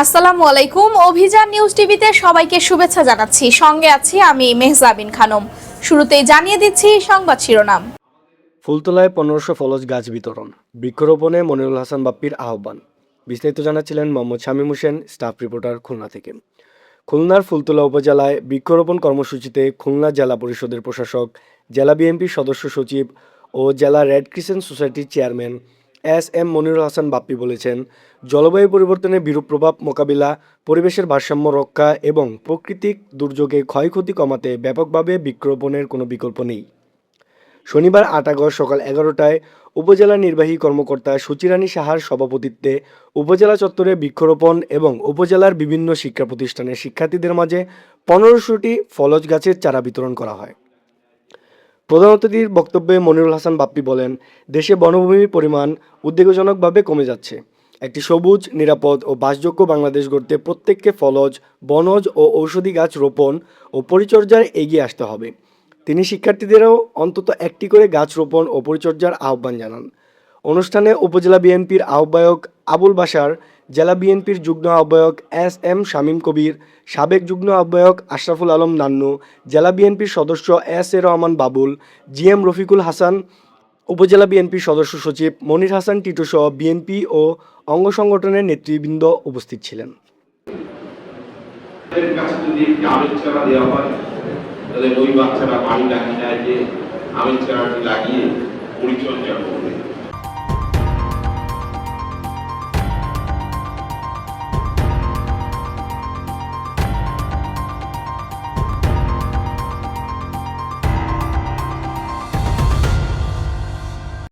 আসসালামু আলাইকুম। অভিযান নিউজ টিভিতে সবাইকে শুভেচ্ছা জানাচ্ছি। সঙ্গে আছি আমি মেহজাবিন খানম। শুরুতেই জানিয়ে দিচ্ছি সংবাদ শিরোনাম। ফুলতলায় 1500 ফলজ গাছ বিতরণ, বৃক্ষরোপণে মনিরুল হাসান বাপ্পির আহ্বান। বিস্তারিত জানাচ্ছিলেন মোহাম্মদ শামীম হোসেন, স্টাফ রিপোর্টার, খুলনা থেকে। খুলনার ফুলতলা উপজেলায় বৃক্ষরোপণ কর্মসূচিতে খুলনা জেলা পরিষদের প্রশাসক, জেলা বিএনপির সদস্য সচিব ও জেলা রেড ক্রিসেন্ট সোসাইটির চেয়ারম্যান এস মনিরুল হাসান বাপ্পি বলেছেন, জলবায়ু পরিবর্তনের বিরূপ প্রভাব মোকাবিলা, পরিবেশের ভারসাম্য রক্ষা এবং প্রাকৃতিক দুর্যোগে ক্ষয়ক্ষতি কমাতে ব্যাপকভাবে বৃক্ষরোপণের কোনো বিকল্প নেই। শনিবার ৮ আগস্ট সকাল ১১টায় উপজেলা নির্বাহী কর্মকর্তা সুচিরানী সাহার সভাপতিত্বে উপজেলা চত্বরে বৃক্ষরোপণ এবং উপজেলার বিভিন্ন শিক্ষা প্রতিষ্ঠানের শিক্ষার্থীদের মাঝে 1500টি ফলজ গাছের চারা বিতরণ করা হয়। প্রধান অতিথির বক্তব্যে মনিরুল হাসান বাপ্পি বলেন, দেশে বনভূমির পরিমাণ উদ্বেগজনকভাবে কমে যাচ্ছে। একটি সবুজ, নিরাপদ ও বাসযোগ্য বাংলাদেশ গড়তে প্রত্যেককে ফলজ, বনজ ও ঔষধি গাছ রোপণ ও পরিচর্যায় এগিয়ে আসতে হবে। তিনি শিক্ষার্থীদেরও অন্তত একটি করে গাছ রোপণ ও পরিচর্যার আহ্বান জানান। অনুষ্ঠানে উপজেলা বিএনপির আহ্বায়ক আবুল বাশার, জেলা বিএনপির যুগ্ম আহ্বায়ক শামীম কবির, সাবেক যুগ্ম আহ্বায়ক আশরাফুল আলম নান্নু, জেলা বিএনপির সদস্য রহমান বাবুল, জিএম রফিকুল হাসান, উপজেলা বিএনপির সদস্য সচিব মনির হাসান টিটু সহ বিএনপি ও অঙ্গ সংগঠনের নেতৃবৃন্দ উপস্থিত ছিলেন। তাহলে ওই বাচ্চারা পানি লাগিয়ে নেয় যে আমের চারাটি লাগিয়ে পরিচর্যা করবে।